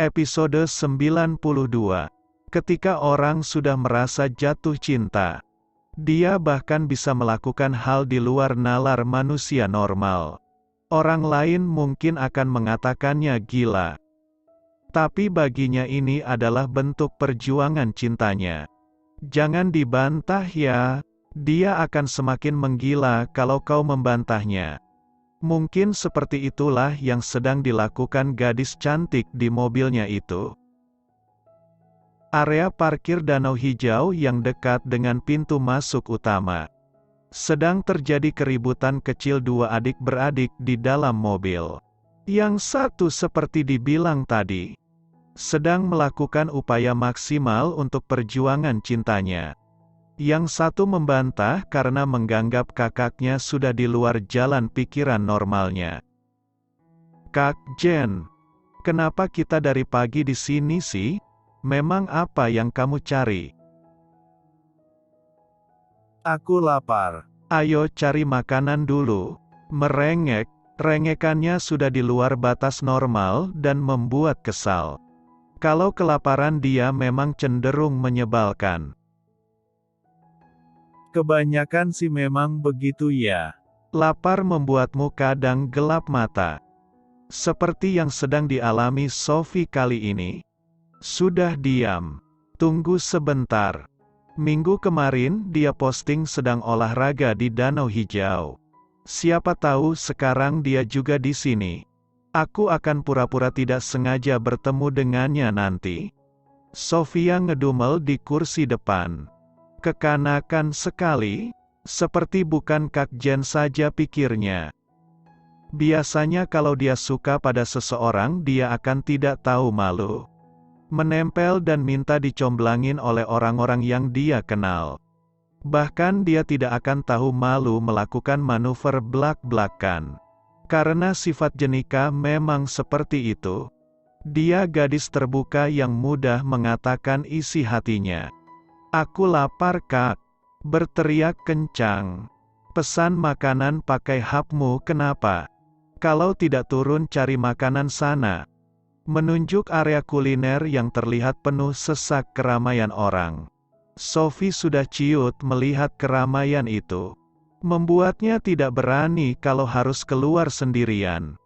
Episode 92. Ketika orang sudah merasa jatuh cinta, dia bahkan bisa melakukan hal di luar nalar manusia normal. Orang lain mungkin akan mengatakannya gila. Tapi baginya ini adalah bentuk perjuangan cintanya. Jangan dibantah ya, dia akan semakin menggila kalau kau membantahnya. Mungkin seperti itulah yang sedang dilakukan gadis cantik di mobilnya itu. Area parkir Danau Hijau yang dekat dengan pintu masuk utama. Sedang terjadi keributan kecil dua adik-beradik di dalam mobil. Yang satu seperti dibilang tadi, sedang melakukan upaya maksimal untuk perjuangan cintanya. Yang satu membantah karena menganggap kakaknya sudah di luar jalan pikiran normalnya. Kak Jen, kenapa kita dari pagi di sini sih? Memang apa yang kamu cari? Aku lapar. Ayo cari makanan dulu. Merengek, rengekannya sudah di luar batas normal dan membuat kesal. Kalau kelaparan dia memang cenderung menyebalkan. Kebanyakan sih memang begitu ya. Lapar membuatmu kadang gelap mata. Seperti yang sedang dialami Sophie kali ini. Sudah diam. Tunggu sebentar. Minggu kemarin dia posting sedang olahraga di Danau Hijau. Siapa tahu sekarang dia juga di sini. Aku akan pura-pura tidak sengaja bertemu dengannya nanti. Sofia ngedumel di kursi depan. Kekanakan sekali, seperti bukan Kak Jen saja pikirnya. Biasanya kalau dia suka pada seseorang dia akan tidak tahu malu. Menempel dan minta dicomblangin oleh orang-orang yang dia kenal. Bahkan dia tidak akan tahu malu melakukan manuver blak-blakan. Karena sifat Jenika memang seperti itu. Dia gadis terbuka yang mudah mengatakan isi hatinya. Aku lapar kak. Berteriak kencang. Pesan makanan pakai hapmu kenapa? Kalau tidak turun cari makanan sana. Menunjuk area kuliner yang terlihat penuh sesak keramaian orang. Sophie sudah ciut melihat keramaian itu. Membuatnya tidak berani kalau harus keluar sendirian.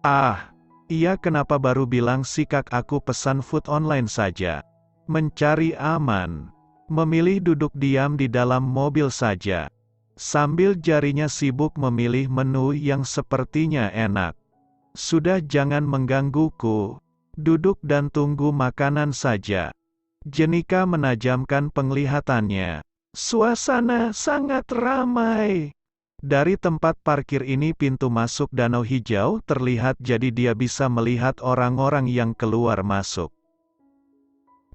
Ah, iya kenapa baru bilang sih kak aku pesan food online saja. Mencari aman. Memilih duduk diam di dalam mobil saja. Sambil jarinya sibuk memilih menu yang sepertinya enak. Sudah jangan menggangguku. Duduk dan tunggu makanan saja. Jenika menajamkan penglihatannya. Suasana sangat ramai. Dari tempat parkir ini pintu masuk Danau Hijau terlihat jadi dia bisa melihat orang-orang yang keluar masuk.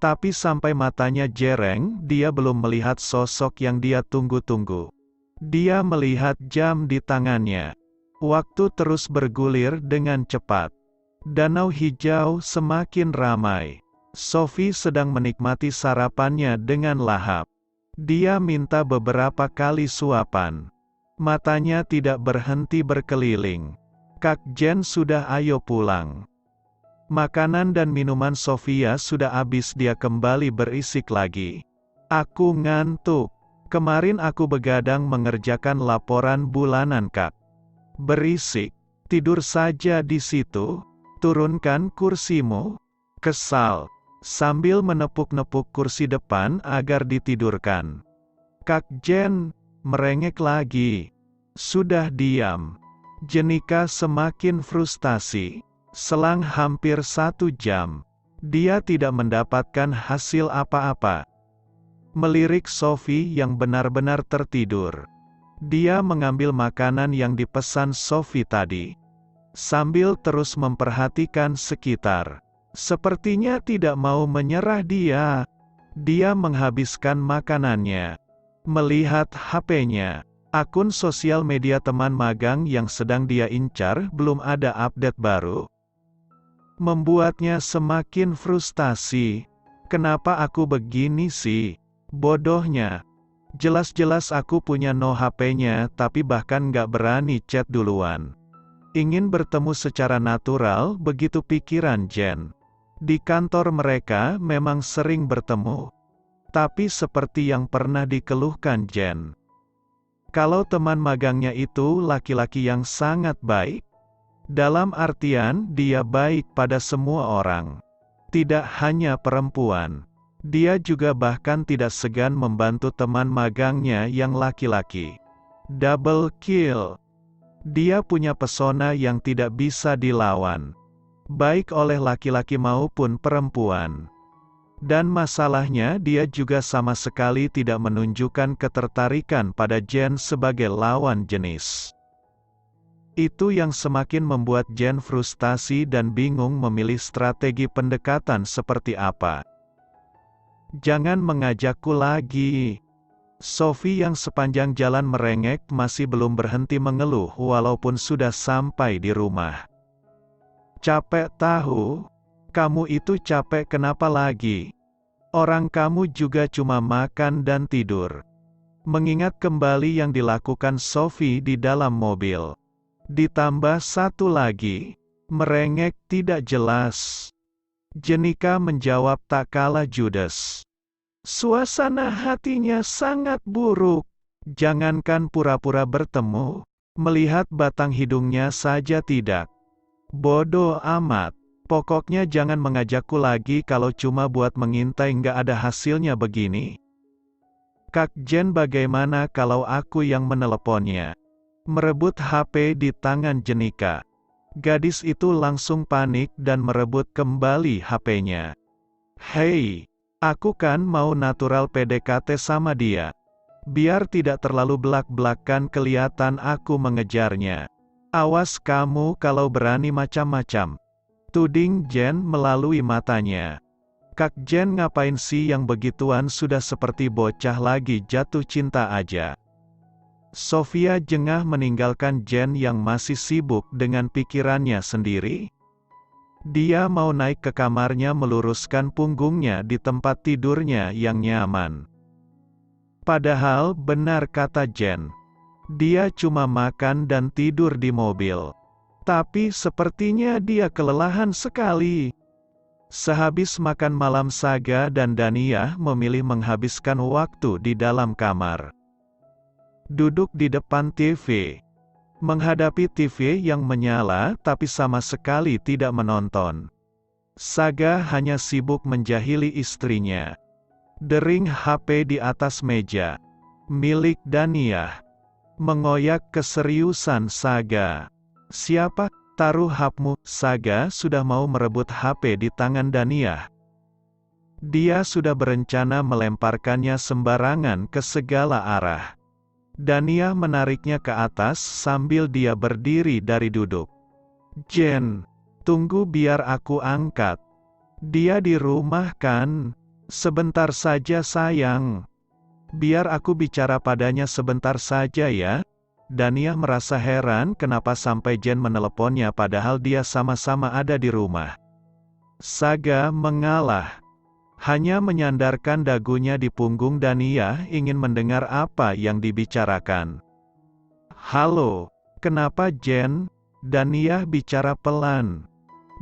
Tapi sampai matanya jereng, dia belum melihat sosok yang dia tunggu-tunggu. Dia melihat jam di tangannya. Waktu terus bergulir dengan cepat. Danau Hijau semakin ramai. Sophie sedang menikmati sarapannya dengan lahap. Dia minta beberapa kali suapan. Matanya tidak berhenti berkeliling. Kak Jen sudah ayo pulang. Makanan dan minuman Sofia sudah habis dia kembali berisik lagi. Aku ngantuk. Kemarin aku begadang mengerjakan laporan bulanan kak. Berisik. Tidur saja di situ. Turunkan kursimu. Kesal. Sambil menepuk-nepuk kursi depan agar ditidurkan. Kak Jen, merengek lagi. Sudah diam. Jenika semakin frustasi. Selang hampir 1 jam, dia tidak mendapatkan hasil apa-apa. Melirik Sophie yang benar-benar tertidur. Dia mengambil makanan yang dipesan Sophie tadi. Sambil terus memperhatikan sekitar. Sepertinya tidak mau menyerah dia. Dia menghabiskan makanannya. Melihat HP-nya. Akun sosial media teman magang yang sedang dia incar belum ada update baru. Membuatnya semakin frustasi. Kenapa aku begini sih? Bodohnya. Jelas-jelas aku punya no HP-nya tapi bahkan gak berani chat duluan. Ingin bertemu secara natural, begitu pikiran Jen. Di kantor mereka memang sering bertemu. Tapi seperti yang pernah dikeluhkan Jen. Kalau teman magangnya itu laki-laki yang sangat baik. Dalam artian dia baik pada semua orang. Tidak hanya perempuan. Dia juga bahkan tidak segan membantu teman magangnya yang laki-laki. Double kill. Dia punya pesona yang tidak bisa dilawan. Baik oleh laki-laki maupun perempuan. Dan masalahnya dia juga sama sekali tidak menunjukkan ketertarikan pada Jen sebagai lawan jenis. Itu yang semakin membuat Jen frustasi dan bingung memilih strategi pendekatan seperti apa. Jangan mengajakku lagi. Sophie yang sepanjang jalan merengek masih belum berhenti mengeluh walaupun sudah sampai di rumah. Capek tahu? Kamu itu capek kenapa lagi? Orang kamu juga cuma makan dan tidur. Mengingat kembali yang dilakukan Sophie di dalam mobil. Ditambah satu lagi, merengek tidak jelas. Jenika menjawab tak kalah judes. Suasana hatinya sangat buruk. Jangankan pura-pura bertemu, melihat batang hidungnya saja tidak. Bodoh amat. Pokoknya jangan mengajakku lagi kalau cuma buat mengintai nggak ada hasilnya begini. Kak Jen bagaimana kalau aku yang meneleponnya? Merebut HP di tangan Jenika. Gadis itu langsung panik dan merebut kembali HP-nya. Hei, aku kan mau natural PDKT sama dia. Biar tidak terlalu belak-belakan kelihatan aku mengejarnya. Awas kamu kalau berani macam-macam. Tuding Jen melalui matanya. Kak Jen ngapain sih yang begituan sudah seperti bocah lagi jatuh cinta aja. Sofia jengah meninggalkan Jen yang masih sibuk dengan pikirannya sendiri. Dia mau naik ke kamarnya meluruskan punggungnya di tempat tidurnya yang nyaman. Padahal benar kata Jen. Dia cuma makan dan tidur di mobil. Tapi sepertinya dia kelelahan sekali. Sehabis makan malam Saga dan Dania memilih menghabiskan waktu di dalam kamar. Duduk di depan TV. Menghadapi TV yang menyala tapi sama sekali tidak menonton. Saga hanya sibuk menjahili istrinya. Dering HP di atas meja. Milik Dania. Mengoyak keseriusan Saga. Siapa? Taruh HP-mu. Saga sudah mau merebut HP di tangan Dania. Dia sudah berencana melemparkannya sembarangan ke segala arah. Dania menariknya ke atas sambil dia berdiri dari duduk. Jen, tunggu biar aku angkat. Dia di rumah kan? Sebentar saja sayang. Biar aku bicara padanya sebentar saja ya. Dania merasa heran kenapa sampai Jen meneleponnya padahal dia sama-sama ada di rumah. Saga mengalah. Hanya menyandarkan dagunya di punggung Dania ingin mendengar apa yang dibicarakan. Halo, kenapa Jen? Dania bicara pelan.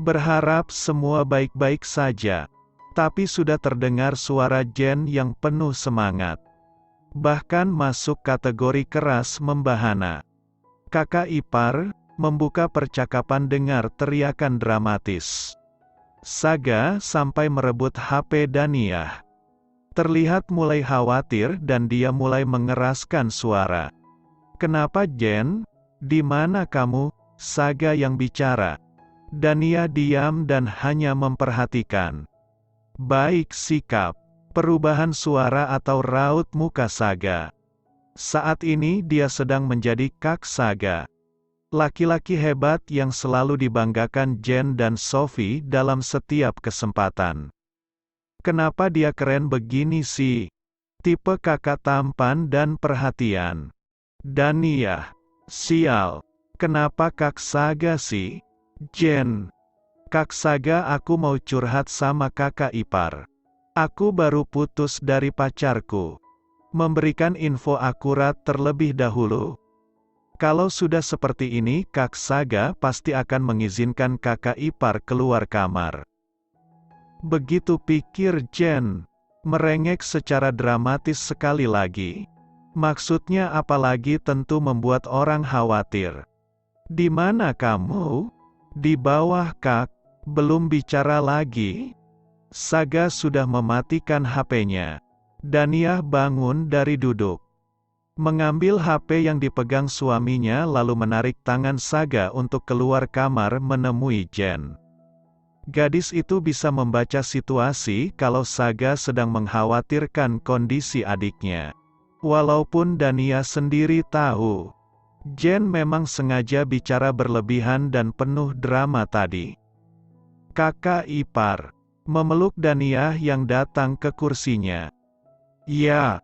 Berharap semua baik-baik saja. Tapi sudah terdengar suara Jen yang penuh semangat. Bahkan masuk kategori keras membahana. Kakak ipar, membuka percakapan dengar teriakan dramatis. Saga sampai merebut HP Dania. Terlihat mulai khawatir dan dia mulai mengeraskan suara. Kenapa Jen? Di mana kamu? Saga yang bicara. Dania diam dan hanya memperhatikan. Baik sikap. Perubahan suara atau raut muka Saga. Saat ini dia sedang menjadi Kak Saga. Laki-laki hebat yang selalu dibanggakan Jen dan Sophie dalam setiap kesempatan. Kenapa dia keren begini sih? Tipe kakak tampan dan perhatian. Dania. Sial. Kenapa Kak Saga sih? Jen. Kak Saga aku mau curhat sama kakak ipar. Aku baru putus dari pacarku. Memberikan info akurat terlebih dahulu. Kalau sudah seperti ini Kak Saga pasti akan mengizinkan kakak ipar keluar kamar. Begitu pikir Jen, merengek secara dramatis sekali lagi. Maksudnya apalagi tentu membuat orang khawatir. Di mana kamu? Di bawah Kak, belum bicara lagi. Saga sudah mematikan HP-nya. Daniyah bangun dari duduk. Mengambil HP yang dipegang suaminya lalu menarik tangan Saga untuk keluar kamar menemui Jen. Gadis itu bisa membaca situasi kalau Saga sedang mengkhawatirkan kondisi adiknya. Walaupun Daniyah sendiri tahu, Jen memang sengaja bicara berlebihan dan penuh drama tadi. Kakak ipar memeluk Daniyah yang datang ke kursinya. Ya,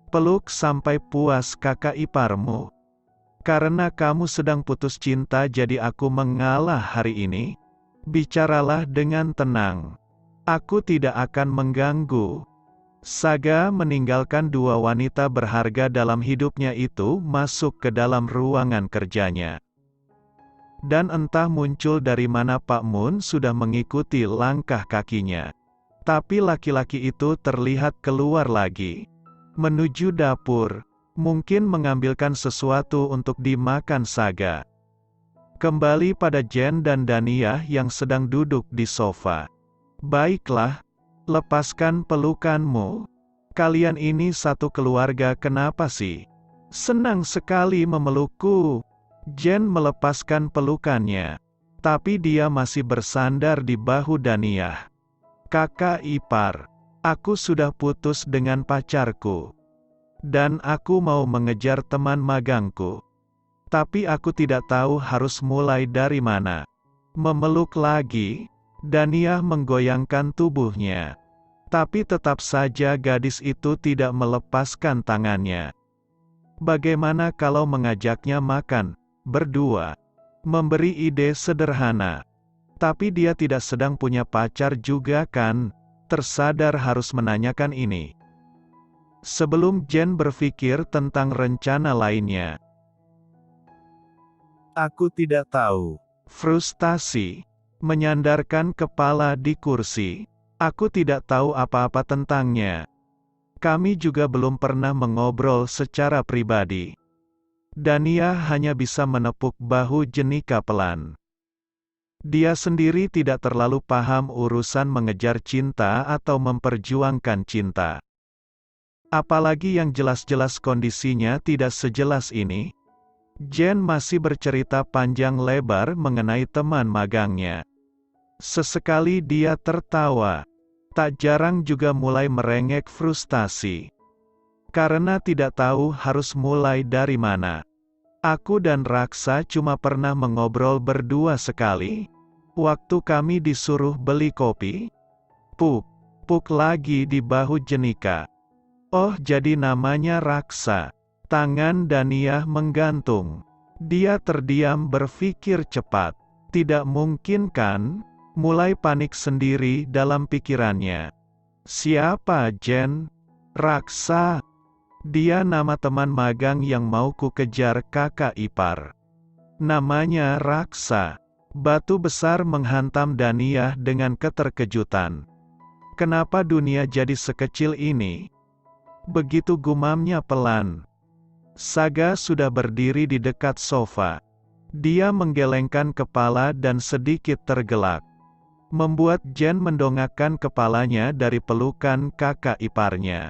peluk sampai puas kakak iparmu. Karena kamu sedang putus cinta jadi aku mengalah hari ini. Bicaralah dengan tenang. Aku tidak akan mengganggu. Saga meninggalkan dua wanita berharga dalam hidupnya itu masuk ke dalam ruangan kerjanya. Dan entah muncul dari mana Pak Mun sudah mengikuti langkah kakinya. Tapi laki-laki itu terlihat keluar lagi. Menuju dapur, mungkin mengambilkan sesuatu untuk dimakan Saga. Kembali pada Jen dan Daniyah yang sedang duduk di sofa. Baiklah, lepaskan pelukanmu. Kalian ini satu keluarga kenapa sih? Senang sekali memelukku. Jen melepaskan pelukannya. Tapi dia masih bersandar di bahu Daniyah. Kakak ipar, aku sudah putus dengan pacarku. Dan aku mau mengejar teman magangku. Tapi aku tidak tahu harus mulai dari mana. Memeluk lagi, Daniyah menggoyangkan tubuhnya. Tapi tetap saja gadis itu tidak melepaskan tangannya. Bagaimana kalau mengajaknya makan, berdua? Memberi ide sederhana. Tapi dia tidak sedang punya pacar juga kan? Tersadar harus menanyakan ini. Sebelum Jen berpikir tentang rencana lainnya. Aku tidak tahu. Frustasi. Menyandarkan kepala di kursi. Aku tidak tahu apa-apa tentangnya. Kami juga belum pernah mengobrol secara pribadi. Daniyah hanya bisa menepuk bahu Jenika pelan. Dia sendiri tidak terlalu paham urusan mengejar cinta atau memperjuangkan cinta. Apalagi yang jelas-jelas kondisinya tidak sejelas ini. Jen masih bercerita panjang lebar mengenai teman magangnya. Sesekali dia tertawa. Tak jarang juga mulai merengek frustasi. Karena tidak tahu harus mulai dari mana. Aku dan Raksa cuma pernah mengobrol berdua sekali. Waktu kami disuruh beli kopi. Puk lagi di bahu Jenika. Oh jadi namanya Raksa. Tangan Daniyah menggantung. Dia terdiam berpikir cepat. Tidak mungkin kan? Mulai panik sendiri dalam pikirannya. Siapa Jen? Raksa. Dia nama teman magang yang mau ku kejar kakak ipar. Namanya Raksa. Batu besar menghantam Daniyah dengan keterkejutan. Kenapa dunia jadi sekecil ini? Begitu gumamnya pelan. Saga sudah berdiri di dekat sofa. Dia menggelengkan kepala dan sedikit tergelak. Membuat Jen mendongakkan kepalanya dari pelukan kakak iparnya.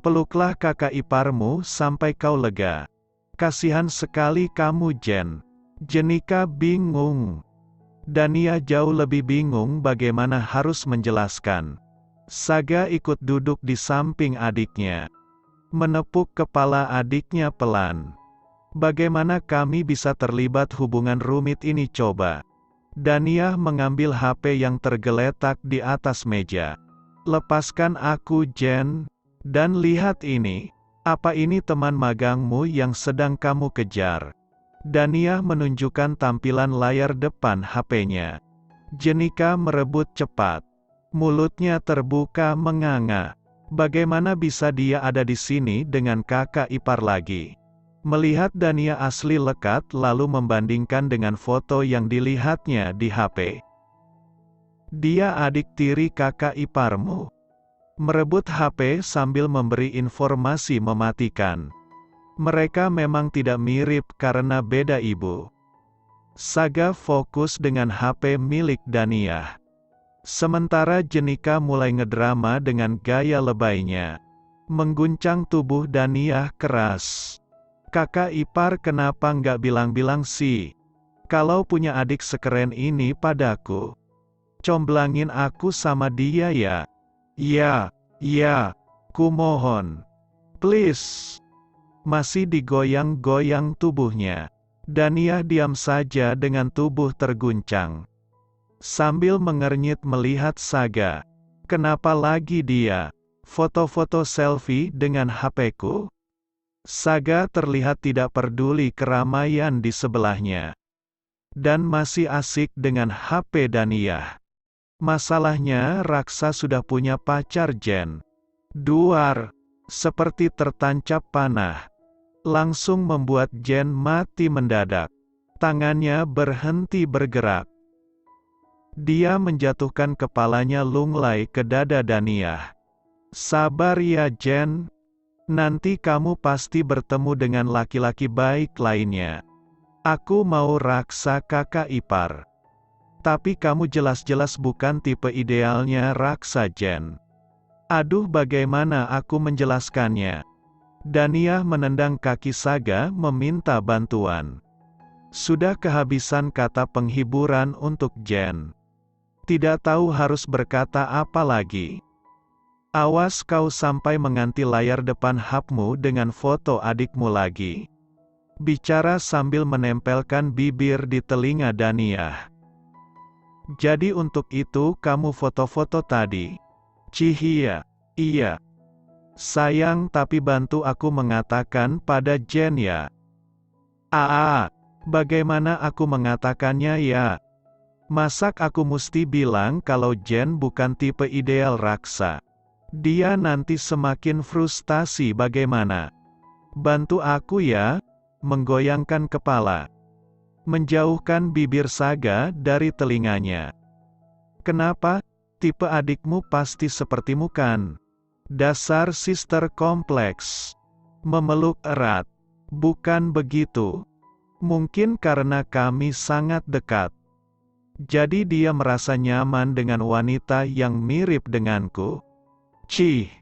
Peluklah kakak iparmu sampai kau lega. Kasihan sekali kamu Jen. Jenika bingung. Daniyah jauh lebih bingung bagaimana harus menjelaskan. Saga ikut duduk di samping adiknya. Menepuk kepala adiknya pelan. Bagaimana kami bisa terlibat hubungan rumit ini coba? Daniyah mengambil HP yang tergeletak di atas meja. Lepaskan aku Jen. Dan lihat ini. Apa ini teman magangmu yang sedang kamu kejar? Daniyah menunjukkan tampilan layar depan HP-nya. Jenika merebut cepat. Mulutnya terbuka menganga. Bagaimana bisa dia ada di sini dengan kakak ipar lagi? Melihat Daniyah asli lekat lalu membandingkan dengan foto yang dilihatnya di HP. Dia adik tiri kakak iparmu. Merebut HP sambil memberi informasi mematikan. Mereka memang tidak mirip karena beda ibu. Saga fokus dengan HP milik Daniyah. Sementara Jenika mulai ngedrama dengan gaya lebaynya. Mengguncang tubuh Daniyah keras. Kakak ipar kenapa nggak bilang-bilang sih? Kalau punya adik sekeren ini padaku. Comblangin aku sama dia ya. Ya, kumohon. Please. Masih digoyang-goyang tubuhnya. Daniyah diam saja dengan tubuh terguncang. Sambil mengernyit melihat Saga. Kenapa lagi dia? Foto-foto selfie dengan HP-ku? Saga terlihat tidak peduli keramaian di sebelahnya. Dan masih asik dengan HP Daniyah. Masalahnya Raksa sudah punya pacar Jen. Duar. Seperti tertancap panah. Langsung membuat Jen mati mendadak. Tangannya berhenti bergerak. Dia menjatuhkan kepalanya lunglai ke dada Daniyah. Sabar ya Jen. Nanti kamu pasti bertemu dengan laki-laki baik lainnya. Aku mau Raksa kakak ipar. Tapi kamu jelas-jelas bukan tipe idealnya Raksa Jen. Aduh bagaimana aku menjelaskannya. Daniyah menendang kaki Saga meminta bantuan. Sudah kehabisan kata penghiburan untuk Jen. Tidak tahu harus berkata apa lagi. Awas kau sampai mengganti layar depan HP-mu dengan foto adikmu lagi. Bicara sambil menempelkan bibir di telinga Daniyah. Jadi untuk itu kamu foto-foto tadi? Cihia, iya. Sayang tapi bantu aku mengatakan pada Jen ya. Bagaimana aku mengatakannya ya? Masak aku mesti bilang kalau Jen bukan tipe ideal Raksa. Dia nanti semakin frustasi bagaimana? Bantu aku ya, menggoyangkan kepala. Menjauhkan bibir Saga dari telinganya. Kenapa? Tipe adikmu pasti sepertimu kan? Dasar sister kompleks. Memeluk erat. Bukan begitu. Mungkin karena kami sangat dekat. Jadi dia merasa nyaman dengan wanita yang mirip denganku. Cih.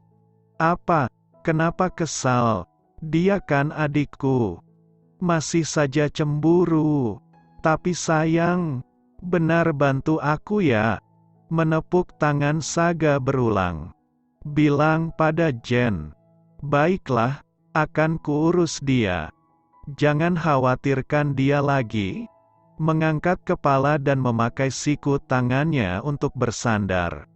Apa? Kenapa kesal? Dia kan adikku. Masih saja cemburu. Tapi sayang. Benar bantu aku ya. Menepuk tangan Saga berulang. Bilang pada Jen. Baiklah, akan kuurus dia. Jangan khawatirkan dia lagi. Mengangkat kepala dan memakai siku tangannya untuk bersandar.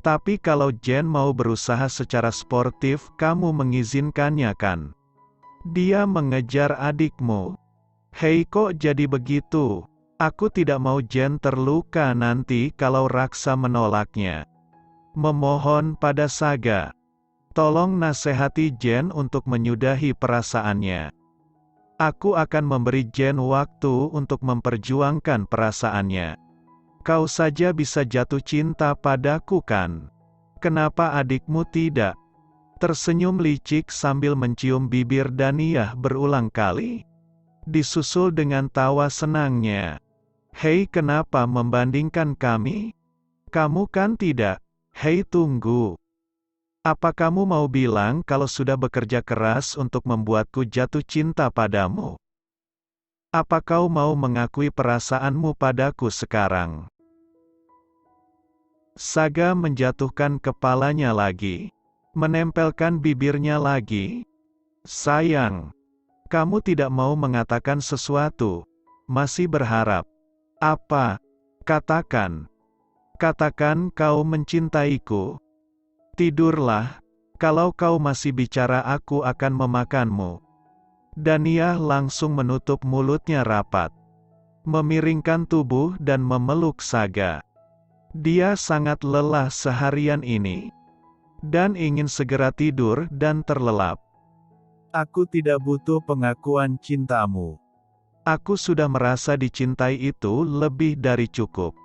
Tapi kalau Jen mau berusaha secara sportif, kamu mengizinkannya kan? Dia mengejar adikmu. Hei kok jadi begitu? Aku tidak mau Jen terluka nanti kalau Raksa menolaknya. Memohon pada Saga. Tolong nasihati Jen untuk menyudahi perasaannya. Aku akan memberi Jen waktu untuk memperjuangkan perasaannya. Kau saja bisa jatuh cinta padaku kan? Kenapa adikmu tidak? Tersenyum licik sambil mencium bibir Daniyah berulang kali. Disusul dengan tawa senangnya. Hei kenapa membandingkan kami? Kamu kan tidak? Hei tunggu. Apa kamu mau bilang kalau sudah bekerja keras untuk membuatku jatuh cinta padamu? Apa kau mau mengakui perasaanmu padaku sekarang? Saga menjatuhkan kepalanya lagi. Menempelkan bibirnya lagi. Sayang. Kamu tidak mau mengatakan sesuatu. Masih berharap. Apa? Katakan. Katakan kau mencintaiku. Tidurlah, kalau kau masih bicara aku akan memakanmu. Daniyah langsung menutup mulutnya rapat. Memiringkan tubuh dan memeluk Saga. Dia sangat lelah seharian ini. Dan ingin segera tidur dan terlelap. Aku tidak butuh pengakuan cintamu. Aku sudah merasa dicintai itu lebih dari cukup.